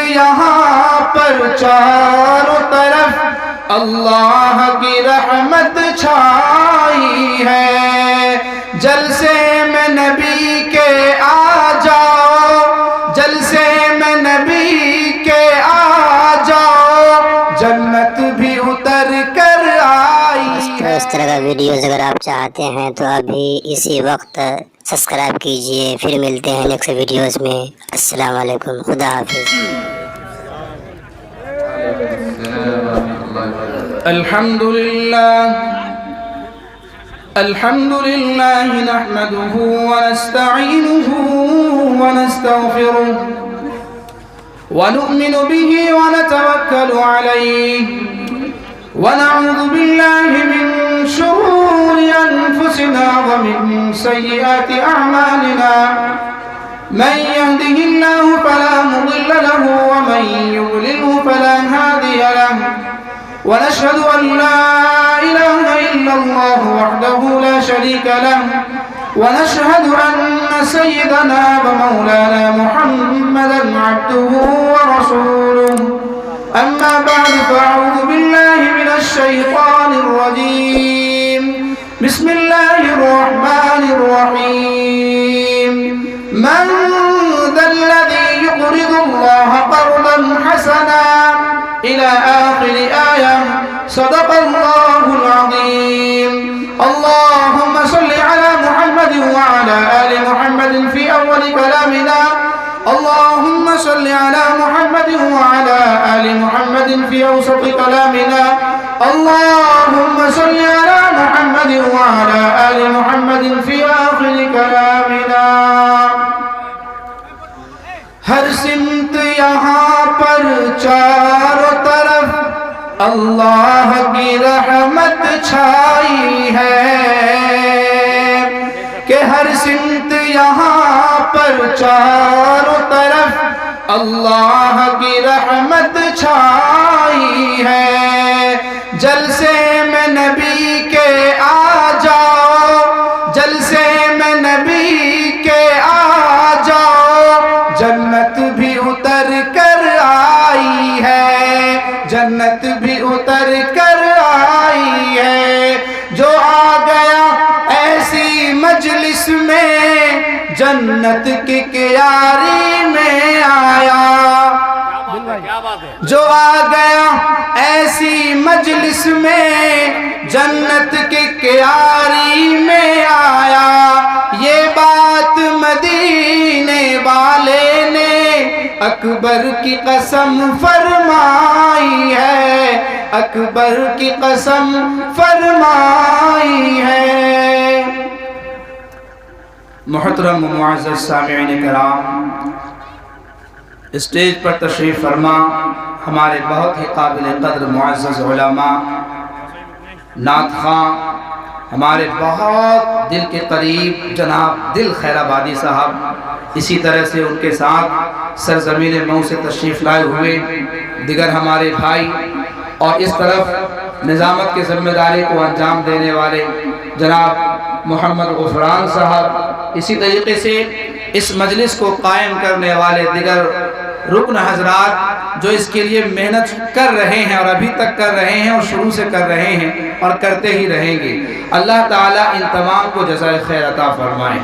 یہاں پر چاروں طرف اللہ کی رحمت چھائی ہے، جلسے میں نبی کے آ جاؤ، جلسے میں نبی کے آ جاؤ، جنت بھی اتر کر آئی ہے۔ اس طرح کا ویڈیوز اگر آپ چاہتے ہیں تو ابھی اسی وقت سبسکرائب کیجئے، پھر ملتے ہیں نیکسٹ ویڈیوز میں۔ السلام علیکم، خدا حافظ۔ الحمد لله نحمده ونستعينه ونستغفره ونؤمن به ونتوكل عليه ونعوذ بالله من شرور أنفسنا ومن سيئات أعمالنا، من يهده الله فلا مضل له ومن يضلله فلا هادي له، ونشهد أن لا إله إلا الله وحده لا شريك له، ونشهد أن سيدنا ومولانا محمدا عبده ورسوله، أما بعد فأعوذ بالله من الشيطان الرجيم، بسم الله الرحمن الرحيم، من ذا الذي يقرض الله قرضا حسنا إلى آخر آية، صدق الله العظيم۔ اللهم صل على محمد وعلى آل محمد في أول كلامنا، اللهم صل على محمد وعلى آل محمد في أوسط كلامنا، اللهم صل على محمد وعلى آل محمد في آخر كلامنا۔ ہر سمت یہاں پر چاروں طرف اللہ کی رحمت چھائی ہے، کہ ہر سمت یہاں پر چاروں طرف اللہ کی رحمت چھائی ہے، جلسے میں نبی کے آ جاؤ، جلسے میں نبی کے آ جاؤ، جنت بھی اتر کر آئی ہے، جنت بھی اتر کر آئی ہے، جو آ گیا ایسی مجلس میں جنت کی کیاری میں آیا، جو آ گیا ایسی مجلس میں جنت کی کیاری میں آیا، یہ بات مدینے والے نے اکبر کی قسم فرمائی ہے، اکبر کی قسم فرمائی ہے۔ محترم و معزز سامعین کرام، اسٹیج پر تشریف فرما ہمارے بہت ہی قابل قدر معزز علماء، نعت خواں، ہمارے بہت دل کے قریب جناب دل خیر آبادی صاحب، اسی طرح سے ان کے ساتھ سرزمین مئو سے تشریف لائے ہوئے دیگر ہمارے بھائی، اور اس طرف نظامت کے ذمہ داری کو انجام دینے والے جناب محمد غفران صاحب، اسی طریقے سے اس مجلس کو قائم کرنے والے دیگر رکن حضرات جو اس کے لیے محنت کر رہے ہیں اور ابھی تک کر رہے ہیں اور شروع سے کر رہے ہیں اور کرتے ہی رہیں گے، اللہ تعالیٰ ان تمام کو جزائے خیر عطا فرمائے۔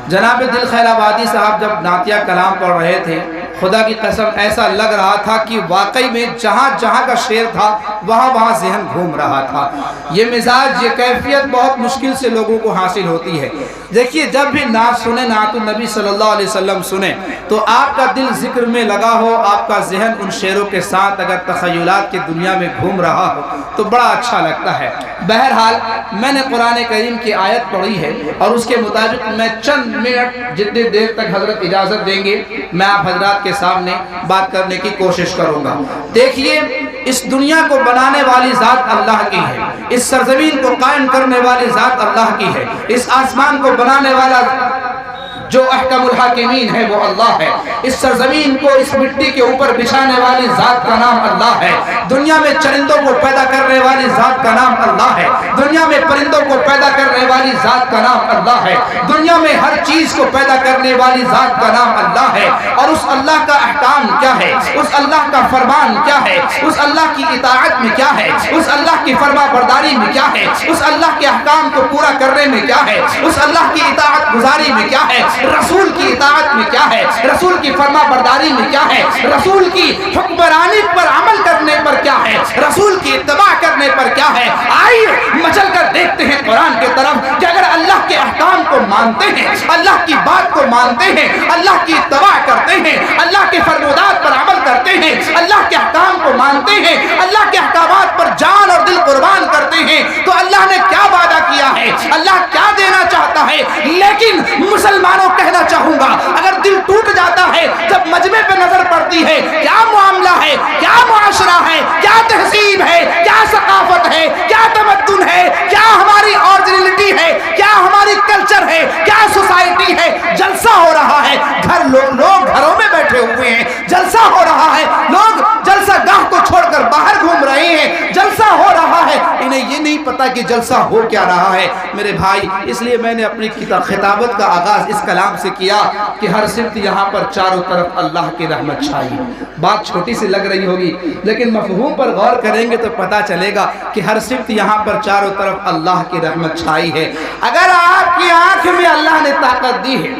جناب دل خیر آبادی صاحب جب نعتیہ کلام پڑھ رہے تھے، خدا کی قسم ایسا لگ رہا تھا کہ واقعی میں جہاں جہاں کا شعر تھا وہاں ذہن گھوم رہا تھا۔ یہ مزاج، یہ کیفیت بہت مشکل سے لوگوں کو حاصل ہوتی ہے۔ دیکھیے جب بھی نعت سنیں، نعت النبی صلی اللہ علیہ وسلم سنیں، تو آپ کا دل ذکر میں لگا ہو، آپ کا ذہن ان شعروں کے ساتھ اگر تخیلات کی دنیا میں گھوم رہا ہو تو بڑا اچھا لگتا ہے۔ بہرحال میں نے قرآن کریم کی آیت پڑھی ہے اور اس کے مطابق میں چند منٹ جتنی دیر تک حضرت اجازت دیں گے میں آپ حضرات کے سامنے بات کرنے کی کوشش کروں گا۔ دیکھیے اس دنیا کو بنانے والی ذات اللہ کی ہے، اس سرزمین کو قائم کرنے والی ذات اللہ کی ہے، اس آسمان کو بنانے والا جو احکمُل حاکمین ہے وہ اللہ ہے۔ اس سرزمین کو اس مٹی کے اوپر بچھانے والی ذات کا نام اللہ ہے۔ دنیا میں چرندوں کو پیدا کرنے والی ذات کا نام اللہ ہے۔ دنیا میں پرندوں کو پیدا کرنے والی ذات کا نام اللہ ہے۔ دنیا میں ہر چیز کو پیدا کرنے والی ذات کا نام اللہ ہے۔ اور اس اللہ کا احکام کیا ہے، اس اللہ کا فرمان کیا ہے، اس اللہ کی اطاعت میں کیا ہے، اس اللہ کی فرما برداری میں کیا ہے، اس اللہ کے احکام کو پورا کرنے میں کیا ہے، اس اللہ کی اطاعت گزاری میں کیا ہے، رسول کی اطاعت میں کیا ہے، رسول کی فرما برداری میں کیا ہے، رسول کی حکمرانی پر عمل کرنے پر کیا ہے، رسول کی اتباع کرنے پر کیا ہے۔ آئیے مچل کر دیکھتے ہیں قرآن کے طرف کہ اگر اللہ کے احکام کو مانتے ہیں، اللہ کی بات کو مانتے ہیں، اللہ کی اتباع کرتے ہیں، اللہ کے فرمودات پر عمل کرتے ہیں، اللہ کے احکام کو مانتے ہیں، اللہ کے احکامات پر جان اور دل قربان کرتے ہیں، تو اللہ نے کیا وعدہ کیا ہے، اللہ کیا دینا چاہتا ہے۔ لیکن مسلمانوں کہنا چاہوں گا، اگر دل ٹوٹ جاتا ہے جب مجمع پہ نظر پڑتی ہے، کیا معاملہ ہے، کیا معاشرہ ہے، کیا تہذیب ہے، کیا ثقافت ہے، کیا تمدن ہے، کیا ہماری اوریجنلٹی ہے، کیا ہماری کلچر ہے، کیا سوسائٹی ہے، جلسہ ہو رہا ہے، لوگ گھروں میں بیٹھے ہوئے ہیں، جلسہ ہو رہا ہے، لوگ جلسہ گاہ کو چھوڑ کر باہر گھوم رہے ہیں، جلسہ ہو رہا ہے، انہیں یہ نہیں پتا کہ جلسہ ہو کیا رہا ہے۔ میرے بھائی، اس لیے میں نے اپنی خطابت کا آغاز اس کلام سے کیا کہ ہر سمت یہاں پر چاروں طرف اللہ کی رحمت چھائی۔ بات چھوٹی سی لگ رہی ہوگی، لیکن مفہوم پر غور کریں گے تو پتہ چلے گا کہ ہر سمت یہاں پر چاروں طرف اللہ کی رحمت چھائی ہے۔ اگر آپ کی آنکھ میں اللہ نے طاقت دی ہے،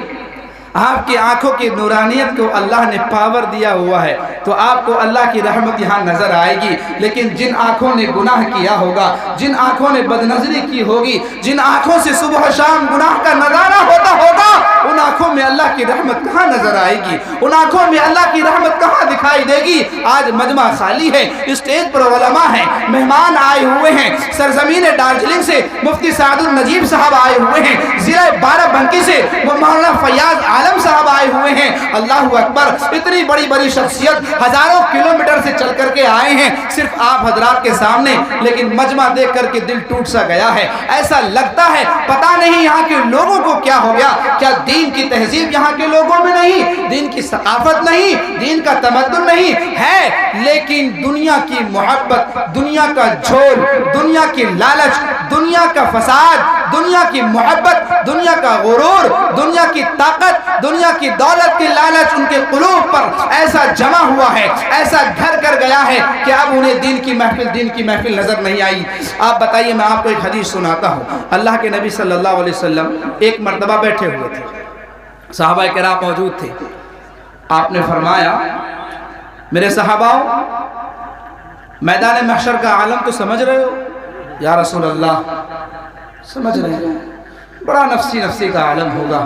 آپ کی آنکھوں کی نورانیت کو اللہ نے پاور دیا ہوا ہے، تو آپ کو اللہ کی رحمت یہاں نظر آئے گی۔ لیکن جن آنکھوں نے گناہ کیا ہوگا، جن آنکھوں نے بدنظری کی ہوگی، جن آنکھوں سے صبح شام گناہ کا نظارہ ہوتا ہوگا، ان آنکھوں میں اللہ کی رحمت کہاں نظر آئے گی، ان آنکھوں میں اللہ کی رحمت کہاں دکھائی دے گی۔ آج مجمع خالی ہے، اسٹیج پر علماء ہیں، مہمان آئے ہوئے ہیں، سرزمین دارجلنگ سے مفتی سعد النجیب صاحب آئے ہوئے ہیں، ضلع بارہ بنکی سے وہ مولانا فیاض عالم صاحب آئے ہوئے ہیں۔ اللہ اکبر، اتنی بڑی بڑی شخصیت ہزاروں کلومیٹر سے چل کر کے آئے ہیں صرف آپ حضرات کے سامنے، لیکن مجمع دیکھ کر کے دل ٹوٹ سا گیا ہے۔ ایسا لگتا ہے پتہ نہیں یہاں کے لوگوں کو کیا ہو گیا، کیا دین کی تہذیب یہاں کے لوگوں میں نہیں، دین کی ثقافت نہیں، دین کا تمدن نہیں ہے، لیکن دنیا کی محبت، دنیا کا جھول، دنیا کی لالچ، دنیا کا فساد، دنیا کی محبت، دنیا کا غرور، دنیا کی طاقت، دنیا کی دولت کی لالچ ان کے قلوب پر ایسا جمع ہوا ہے، ایسا گھر کر گیا ہے کہ اب انہیں دین کی محفل نظر نہیں آئی۔ آپ بتائیے، میں آپ کو ایک حدیث سناتا ہوں۔ اللہ کے نبی صلی اللہ علیہ وسلم ایک مرتبہ بیٹھے ہوئے تھے، صحابہ کرام موجود تھے۔ آپ نے فرمایا، میرے صحاباؤ، میدان محشر کا عالم تو سمجھ رہے ہو؟ یا رسول اللہ، سمجھ رہے ہیں، بڑا نفسی کا عالم ہوگا،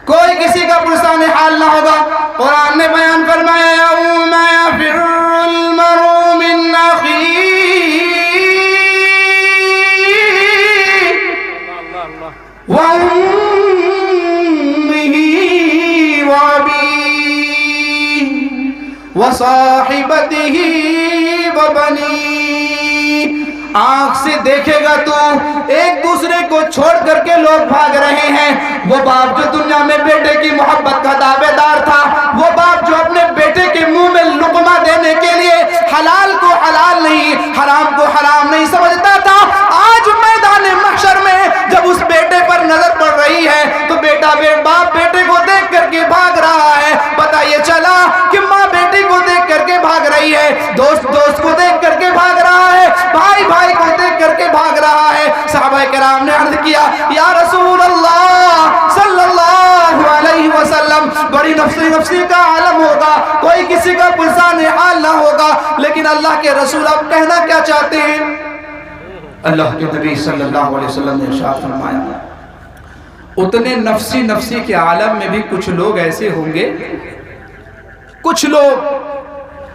کوئی کسی کا پرسان حال نہ ہوگا۔ قرآن نے بیان فرمایا، یوم یفر المرء من اخیہ وامہ وابیہ وصاحبتہ وبنیہ۔ آنکھ سے دیکھے گا تو ایک دوسرے کو چھوڑ کر کے لوگ بھاگ رہے ہیں۔ وہ باپ جو دنیا میں بیٹے کی محبت کا دعوے دار تھا، وہ باپ جو اپنے بیٹے کے منہ میں لقمہ دینے کے لیے حلال کو حلال نہیں، حرام کو حرام نہیں سمجھتا تھا، آج میدان محشر میں جب اس بیٹے پر نظر پڑ رہی ہے تو باپ بیٹے کو دیکھ کر کے بھاگ رہا ہے۔ پتہ یہ چلا کہ ماں بیٹی کو دیکھ کر کے بھاگ رہی ہے، دوست کو دیکھ کر کے بھاگ رہا ہے، بھائی کو دیکھ کر کے بھاگ رہا ہے۔ صحابہ کرام نے عرض کیا، یا رسول اللہ صلی اللہ علیہ وسلم، بڑی نفسی کا عالم ہوگا، کوئی کسی کا پرسان حال نہ ہوگا، لیکن اللہ کے رسول آپ کہنا کیا چاہتے ہیں؟ اللہ کے نبی صلی اللہ علیہ وسلم نے ارشاد فرمایا، اتنے نفسی کے عالم میں بھی کچھ لوگ ایسے ہوں گے، کچھ لوگ،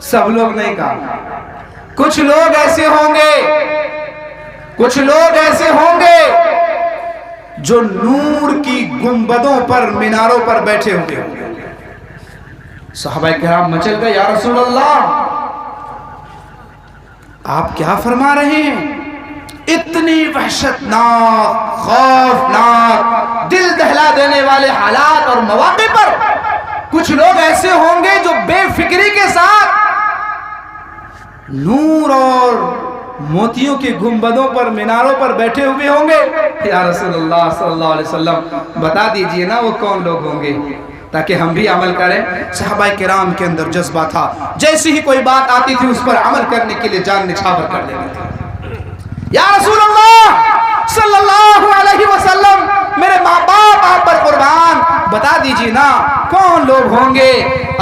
سب لوگ نہیں کہا، کچھ لوگ ایسے ہوں گے، کچھ لوگ ایسے ہوں گے جو نور کی گنبدوں پر، میناروں پر بیٹھے ہوں گے۔ صحابہ کرام مچل گئے، یا رسول اللہ آپ کیا فرما رہے ہیں؟ اتنی وحشتناک، خوفناک، دل دہلا دینے والے حالات اور مواقع پر کچھ لوگ ایسے ہوں گے جو بے فکری کے ساتھ نور اور موتیوں کے گنبدوں پر، میناروں پر بیٹھے ہوئے ہوں گے۔ یا رسول اللہ صلی اللہ علیہ وسلم بتا دیجئے نا وہ کون لوگ ہوں گے تاکہ ہم بھی عمل کریں۔ صحابہ کرام کے اندر جذبہ تھا، جیسی ہی کوئی بات آتی تھی اس پر عمل کرنے کے لیے جان نچھاور کر دیتے تھے۔ یا رسول اللہ صلی اللہ علیہ وسلم، میرے ماں باپ آپ پر قربان، بتا دیجئے نا کون لوگ ہوں گے؟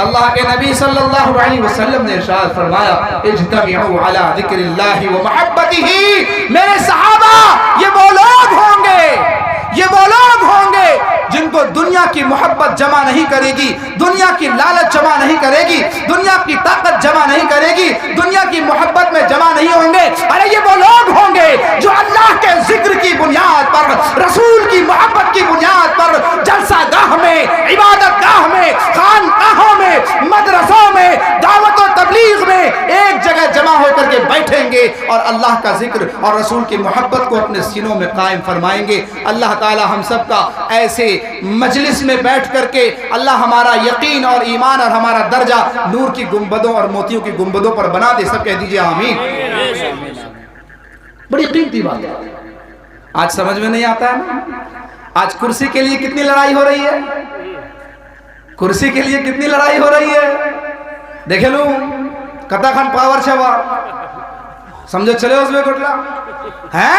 اللہ کے نبی صلی اللہ علیہ وسلم نے ارشاد فرمایا اجتمعوا علی ذکر اللہ و محبتہ۔ میرے صحابہ، یہ وہ لوگ ہوں گے، یہ وہ لوگ ہوں گے جن کو دنیا کی محبت جمع نہیں کرے گی، دنیا کی لالچ جمع نہیں کرے گی، دنیا کی طاقت جمع نہیں کرے گی، دنیا کی محبت میں جمع نہیں ہوں گے۔ ارے یہ وہ لوگ ہوں گے جو اللہ کے ذکر کی بنیاد پر، رسول کی محبت کی بنیاد پر جلسہ گاہ میں، عبادت گاہ میں، خانقاہوں میں، مدرسوں میں، دعوت و تبلیغ میں ایک جگہ جمع ہو کر کے بیٹھیں گے اور اللہ کا ذکر اور رسول کی محبت کو اپنے سینوں میں قائم فرمائیں گے۔ اللہ تعالی ہم سب کا ایسے مجلس میں بیٹھ کر کے اللہ ہمارا یقین اور ایمان اور ہمارا درجہ نور کی گنبدوں اور موتیوں کی گنبدوں پر بنا دے۔ سب کہہ دیجئے آمین۔ بڑی قیمتی بات ہے، آج سمجھ میں نہیں آتا ہے نا؟ آج کرسی کے لیے کتنی لڑائی ہو رہی ہے، کرسی کے لیے کتنی لڑائی ہو رہی ہے۔ دیکھے لوں کتا خان پاور چھوا سمجھو چلے اس میں کٹلا ہے،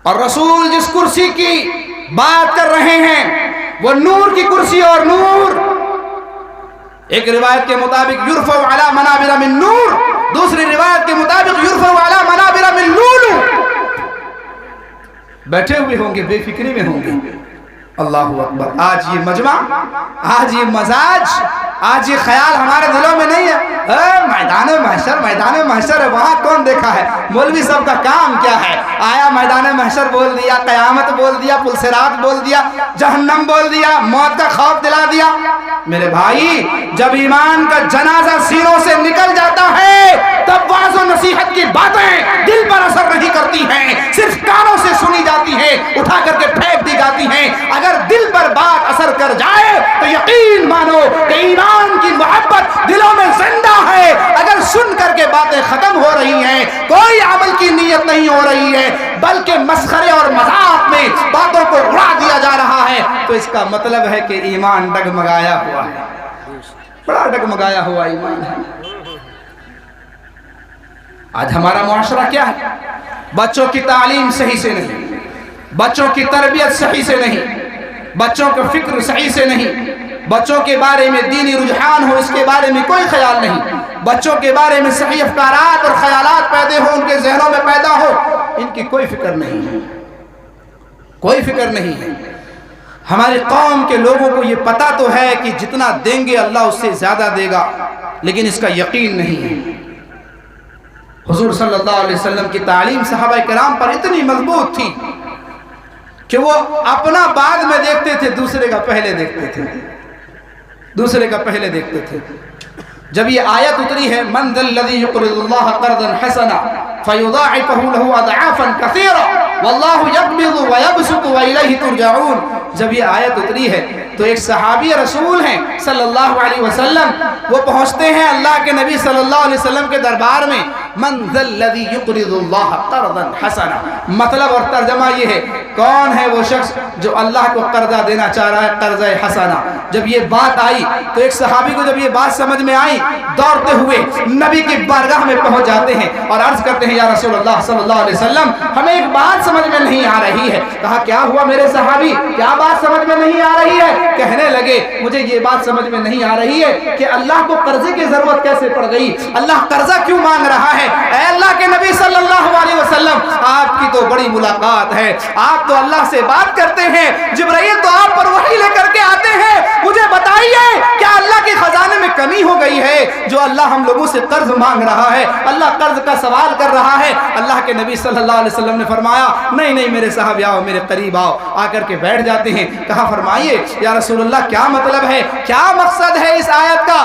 اور رسول جس کرسی کی بات کر رہے ہیں وہ نور کی کرسی، اور نور ایک روایت کے مطابق یرفع علی منابر من نور، دوسری روایت کے مطابق یرفع علی منابر من لولو۔ بیٹھے ہوئے ہوں گے، بے فکری میں ہوں گے۔ اللہ اکبر۔ آج یہ مجمع، آج یہ مزاج، آج یہ خیال ہمارے دلوں میں نہیں ہے۔ میدان محشر، میدان محشر ہے، وہاں کون دیکھا ہے؟ مولوی صاحب کا کام کیا ہے؟ آیا میدان محشر بول دیا، قیامت بول دیا، پل صراط بول دیا، جہنم بول دیا، موت کا خوف دلا دیا۔ میرے بھائی، جب ایمان کا جنازہ سینوں سے نکل جاتا ہے تب وعظ و نصیحت کی باتیں دل پر اثر نہیں کرتی ہیں، صرف کانوں سے سنی جاتی ہیں، اٹھا کر کے پھینک دی جاتی ہیں۔ اگر دل پر بات اثر کر جائے تو یقین مانو کہ ایمان کی محبت دلوں میں زندہ ہے۔ اگر سن کر کے باتیں ختم ہو رہی ہیں، کوئی عمل کی نیت نہیں ہو رہی ہے، بلکہ مسخرے اور مذاق میں باتوں کو اڑا دیا جا رہا ہے، تو اس کا مطلب ہے کہ ایمان ڈگمگایا ہوا ہے، بڑا ڈگمگایا ہوا ایمان ہے۔ آج ہمارا معاشرہ کیا ہے؟ بچوں کی تعلیم صحیح سے نہیں، بچوں کی تربیت صحیح سے نہیں، بچوں کا فکر صحیح سے نہیں، بچوں کے بارے میں دینی رجحان ہو اس کے بارے میں کوئی خیال نہیں، بچوں کے بارے میں صحیح افکارات اور خیالات پیدا ہو، ان کے ذہنوں میں پیدا ہو، ان کی کوئی فکر نہیں ہے، کوئی فکر نہیں ہے۔ ہماری قوم کے لوگوں کو یہ پتا تو ہے کہ جتنا دیں گے اللہ اس سے زیادہ دے گا، لیکن اس کا یقین نہیں ہے۔ حضور صلی اللہ علیہ وسلم کی تعلیم صحابہ کرام پر اتنی مضبوط تھی کہ وہ اپنا بعد میں دیکھتے تھے، دوسرے کا پہلے دیکھتے تھے، دوسرے کا پہلے دیکھتے تھے۔ جب یہ آیت اتری ہے من ذا الذی یقرض اللہ قرضا حسنا فیضاعفہ لہ اضعافا کثیرا واللہ یقبض ویبسط والیہ ترجعون، جب یہ آیت اتری ہے تو ایک صحابی رسول ہیں صلی اللہ علیہ وسلم، وہ پہنچتے ہیں اللہ کے نبی صلی اللہ علیہ وسلم کے دربار میں، من ذا الذی یقرض اللہ قرضا حسنا، مطلب اور ترجمہ یہ ہے کون ہے وہ شخص جو اللہ کو قرضہ دینا چاہ رہا ہے، قرضہ حسنا۔ جب یہ بات آئی تو ایک صحابی کو جب یہ بات سمجھ میں آئی، دوڑتے ہوئے نبی کی بارگاہ میں پہنچ جاتے ہیں اور عرض کرتے ہیں یا رسول اللہ صلی اللہ علیہ وسلم ہمیں ایک بات سمجھ میں نہیں آ رہی ہے۔ کہا کیا ہوا میرے صحابی، کیا بات سمجھ میں نہیں آ رہی ہے؟ کہنے لگے مجھے یہ بات سمجھ میں نہیں آ رہی ہے کہ اللہ کو قرضے کی ضرورت کیسے پڑ گئی، اللہ قرضہ کیوں مانگ رہا ہے؟ اے اللہ کے نبی صلی اللہ علیہ وسلم، آپ کی تو بڑی ملاقات ہے، آپ تو اللہ سے بات کرتے ہیں، جبرائیل تو آپ پر وحی لے کر کے آتے ہیں، مجھے بتائیے کیا اللہ کے خزانے میں کمی ہو گئی ہے جو اللہ ہم لوگوں سے قرض مانگ رہا ہے، اللہ قرض کا سوال کر رہا ہے؟ اللہ کے نبی صلی اللہ علیہ وسلم نے فرمایا نہیں نہیں میرے صاحب آؤ، میرے قریب آؤ، آ کر کے بیٹھ جاتے ہیں۔ کہا فرمائیے یا رسول اللہ کیا مطلب ہے، کیا مقصد ہے اس آیت کا؟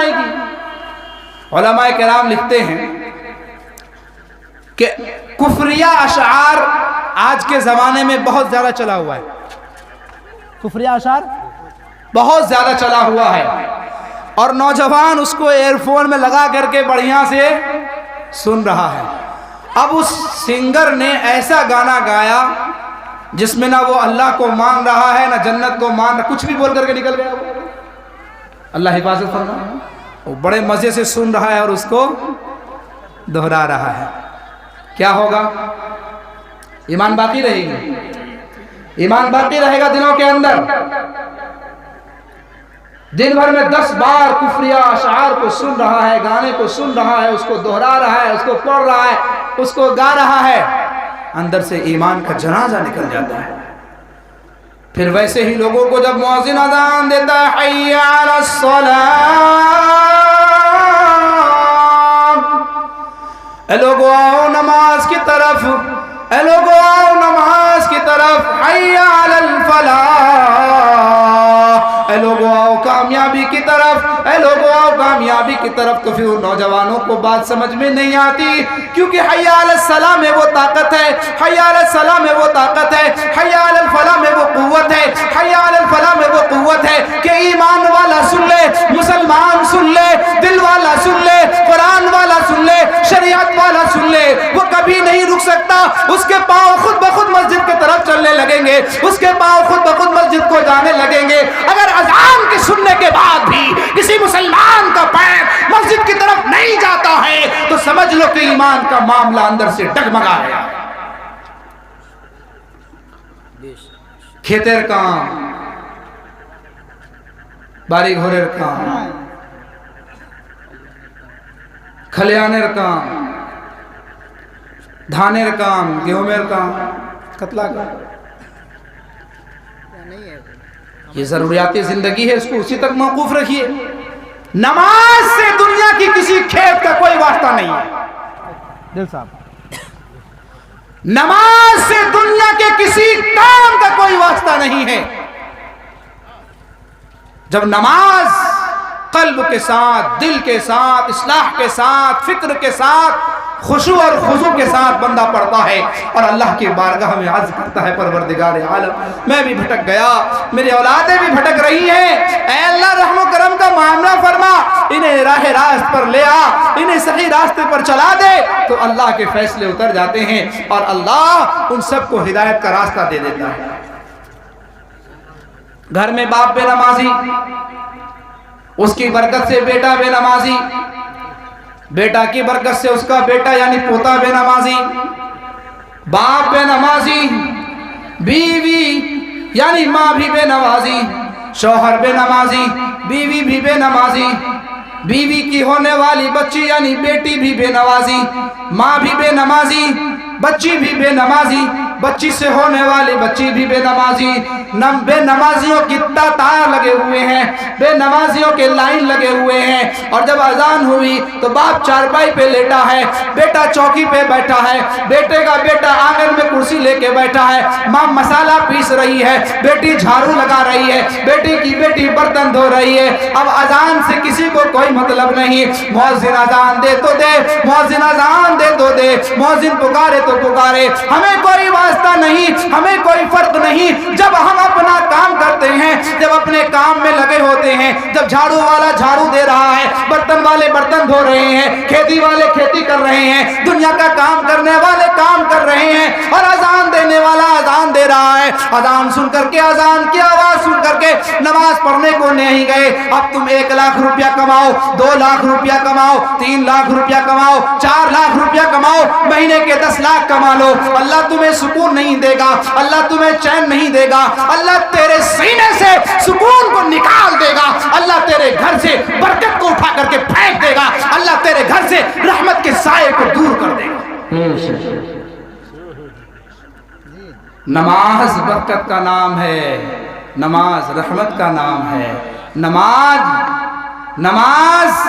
جائے گی۔ علماء کرام لکھتے ہیں کہ کفریہ اشعار آج کے زمانے میں بہت زیادہ چلا ہوا ہے، کفریہ اشعار بہت زیادہ چلا ہوا ہے، اور نوجوان اس کو ایئر فون میں لگا کر کے بڑھیا سے سن رہا ہے۔ اب اس سنگر نے ایسا گانا گایا جس میں نہ وہ اللہ کو مان رہا ہے نہ جنت کو مان رہا، کچھ بھی بول کر کے نکل گیا، اللہ حفاظت فرمائے۔ وہ بڑے مزے سے سن رہا ہے اور اس کو دہرا رہا ہے۔ کیا ہوگا؟ ایمان باقی رہے گی، ایمان باقی رہے گا دلوں کے اندر۔ دن بھر میں 10 بار کفریہ اشعار کو سن رہا ہے، گانے کو سن رہا ہے، اس کو دہرا رہا ہے، اس کو پڑھ رہا ہے، اس کو گا رہا ہے، اندر سے ایمان کا جنازہ نکل جاتا ہے۔ پھر ویسے ہی لوگوں کو جب مؤذن اذان دیتا ہے حی علی الصلاۃ، اے لوگو آؤ نماز کی طرف، اے لوگو آؤ نماز کی طرف، حی علی الفلاح، اے لوگو آؤ کامیابی کی طرف، اے لوگو آؤ کامیابی کی طرف۔ تو پھر نوجوانوں کو بات سمجھ میں نہیں آتی، کیونکہ حی علی الصلاح میں وہ طاقت ہے، حی علی الصلاح میں وہ طاقت ہے، حی علی الفلاح میں وہ قوت ہے، حی علی الفلاح میں وہ قوت ہے کہ ایمان والا سن لے، مسلمان سن لے، دل والا سن لے، قرآن والا سن لے، شریعت والا سن لے، وہ کبھی نہیں رک سکتا۔ اس کے پاؤں خود بخود مسجد کی طرف چلنے لگیں گے، اس کے پاؤں خود بخود مسجد کو جانے لگیں گے۔ اگر اذان کے سننے کے بعد بھی کسی مسلمان کا پیر مسجد کی طرف نہیں جاتا ہے تو سمجھ لو کہ ایمان کا معاملہ اندر سے ڈگمگا گیا۔ کھیتر کام، باری گھورر کام، کھلیانر کام، دھانر کام، گیہومر کام، قتلہ کام، یہ ضروریاتی زندگی ہے، اس کو اسی تک موقوف رکھیے۔ نماز سے دنیا کی کسی کھیت کا کوئی واسطہ نہیں ہے، دل صاحب، نماز سے دنیا کے کسی کام کا کوئی واسطہ نہیں ہے۔ جب نماز قلب کے ساتھ، دل کے ساتھ، اصلاح کے ساتھ، فکر کے ساتھ، خشوع اور خضوع کے ساتھ بندہ پڑھتا ہے اور اللہ کی بارگاہ میں عرض کرتا ہے پروردگار عالم میں بھی بھٹک گیا، میری اولادیں بھی بھٹک رہی ہیں، اے اللہ رحم و کرم کا معاملہ فرما، انہیں راہ راست پر لے آ، انہیں صحیح راستے پر چلا دے، تو اللہ کے فیصلے اتر جاتے ہیں اور اللہ ان سب کو ہدایت کا راستہ دے دیتا ہے۔ گھر میں باپ بے نمازی، اس کی برکت سے بیٹا بے نمازی، بیٹا کی برکت سے اس کا بیٹا یعنی پوتا بے نمازی، باپ بے نمازی، بیوی یعنی ماں بھی بے نمازی، شوہر بے نمازی، بیوی بھی بے نمازی، بیوی کی ہونے والی بچی یعنی بیٹی بھی بے نمازی، ماں بھی بے نمازی، بچی بھی بے نمازی، بچی سے ہونے والی بچی بھی بے نمازی، بے نمازیوں کی تار لگے ہوئے ہیں، بے نمازیوں کے لائن لگے ہوئے ہیں۔ اور جب اذان ہوئی تو باپ چارپائی پہ لیٹا ہے، بیٹا چوکی پہ بیٹھا ہے، بیٹے کا بیٹا آنگن میں کرسی لے کے بیٹھا ہے، ماں مسالہ پیس رہی ہے، بیٹی جھاڑو لگا رہی ہے، بیٹی کی بیٹی برتن دھو رہی ہے۔ اب اذان سے کسی کو کوئی مطلب نہیں، مؤذن اذان دے تو دے، مؤذن اذان دے تو دے، مؤذن پکارے تو پکارے، ہمیں کوئی واسطہ نہیں، ہمیں کوئی فرق نہیں۔ جب ہم اپنا کام کرتے ہیں، جب اپنے کام میں لگے ہوتے ہیں، جب جھاڑو والا جھاڑو دے رہا ہے، برتن والے برتن دھو رہے ہیں، کھیتی والے کھیتی کر رہے ہیں، دنیا کا کام کرنے والے کام کر رہے ہیں، اور اذان دینے والا اذان دے رہا ہے، اذان سن کر کے، اذان کی آواز سن کر کے نماز پڑھنے کو نہیں گئے۔ اب تم 1 لاکھ روپیہ کماؤ، 2 لاکھ روپیہ کماؤ، 3 لاکھ روپیہ کماؤ، 4 لاکھ روپیہ کماؤ، مہینے کے 10 لاکھ کما لو، اللہ تمہیں سکون نہیں دے گا، اللہ تمہیں چین نہیں دے گا، اللہ تیرے سینے سے سکون کو نکال دے گا، اللہ تیرے گھر سے برکت کو اٹھا کر کے پھینک دے گا، اللہ تیرے گھر سے رحمت کے سائے کو دور کر دے گا۔ نماز برکت کا نام ہے، نماز رحمت کا نام ہے، نماز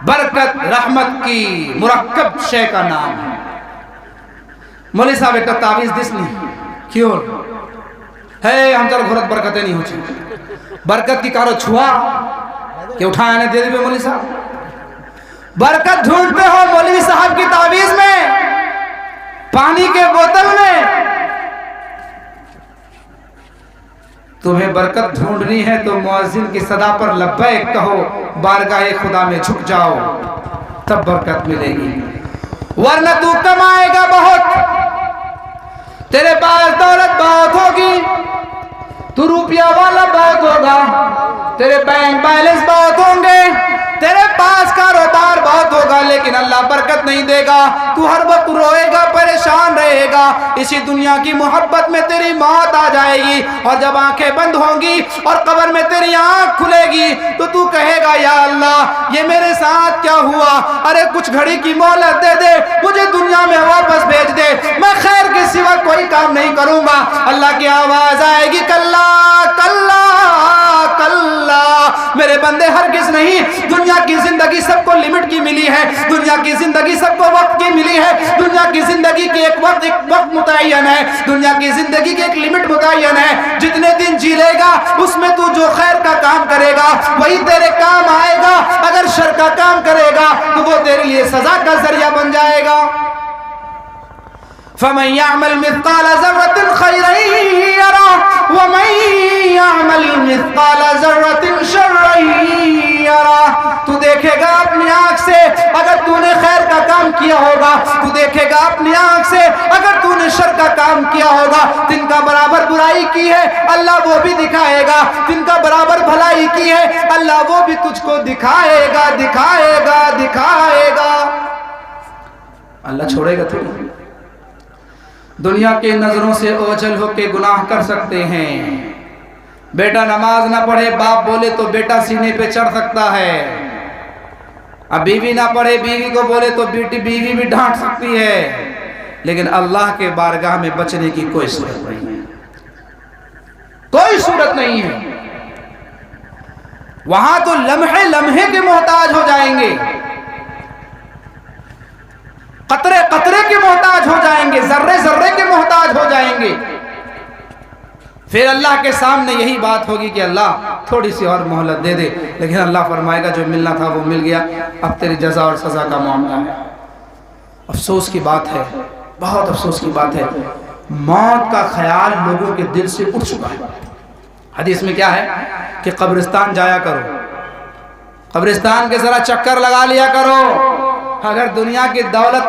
برکت رحمت کی مرکب شے کا نام ہے۔ مولی صاحب ایک تعویذ دس نہیں کیوں ہے ہم چل گھرت برکتیں نہیں ہو چھے برکت کی کارو چھوا کہ اٹھایا نے دے دی مولوی صاحب، برکت ڈھونڈتے ہو مولوی صاحب کی تعویذ میں، پانی کے بوتل میں، تمہیں برکت ڈھونڈنی ہے تو مؤذن کی صدا پر لبیک کہو، بارگاہ خدا میں جھک جاؤ، تب برکت ملے گی، ورنہ تو کمائے گا بہت، تیرے پاس دولت بہت ہوگی، تو روپیہ والا بہت ہوگا، تیرے بینک بیلنس بہت ہوں گے، تیرے پاس کاروبار بہت ہوگا، لیکن اللہ برکت نہیں دے گا، تو ہر وقت روئے گا، پریشان رہے گا، اسی دنیا کی محبت میں تیری موت آ جائے گی، اور جب آنکھیں بند ہوں گی اور قبر میں تیری آنکھ کھلے گی تو تو کہے گا یا اللہ یہ میرے ساتھ کیا ہوا، ارے کچھ گھڑی کی مہلت دے دے، مجھے دنیا میں واپس بھیج دے، میں خیر کے سوا کوئی کام نہیں کروں گا۔ اللہ کی آواز آئے گی کلا کلا کلا، میرے بندے ہرگز نہیں، دنیا کی زندگی سب کو لمٹ کی ملی ہے، دنیا کی زندگی سب کو وقت کی ملی ہے، دنیا کی زندگی کی ایک وقت متعین ہے، دنیا کی زندگی کی ایک لمٹ متعین ہے، جتنے دن جی لے گا اس میں تو جو خیر کا کام کرے گا وہی تیرے کام آئے گا، اگر شر کا کام کرے گا تو وہ تیرے لیے سزا کا ذریعہ بن جائے گا۔ فَمَن يَعْمَلْ مِثْقَالَ ذَرَّةٍ خَيْرًا يَرَهُ وَمَن يَعْمَلْ مِثْقَالَ ذَرَّةٍ شَرًّا يَرَهُ، تو دیکھے گا اپنی آنکھ سے اگر تو نے خیر کا کام کیا ہوگا، تو دیکھے گا اپنی آنکھ سے اگر تو نے شر کا کام کیا ہوگا، جن کا برابر برائی کی ہے اللہ وہ بھی دکھائے گا، جن کا برابر بھلائی کی ہے اللہ وہ بھی تجھ کو دکھائے گا دکھائے گا دکھائے گا۔ اللہ چھوڑے گا تو دنیا کے نظروں سے اوجھل ہو کے گناہ کر سکتے ہیں، بیٹا نماز نہ پڑھے باپ بولے تو بیٹا سینے پہ چڑھ سکتا ہے، اب بیوی نہ پڑھے بیوی کو بولے تو بیوی بھی ڈانٹ سکتی ہے، لیکن اللہ کے بارگاہ میں بچنے کی کوئی صورت نہیں ہے، کوئی صورت نہیں ہے، وہاں تو لمحے لمحے کے محتاج ہو جائیں گے، قطرے قطرے کے محتاج ہو جائیں گے، ذرے ذرے کے محتاج ہو جائیں گے، پھر اللہ کے سامنے یہی بات ہوگی کہ اللہ تھوڑی سی اور مہلت دے دے، لیکن اللہ فرمائے گا جو ملنا تھا وہ مل گیا، اب تیری جزا اور سزا کا معاملہ ہے۔ افسوس کی بات ہے، بہت افسوس کی بات ہے، موت کا خیال لوگوں کے دل سے اٹھ چکا ہے۔ حدیث میں کیا ہے کہ قبرستان جایا کرو، قبرستان کے ذرا چکر لگا لیا کرو، اگر دنیا کی دولت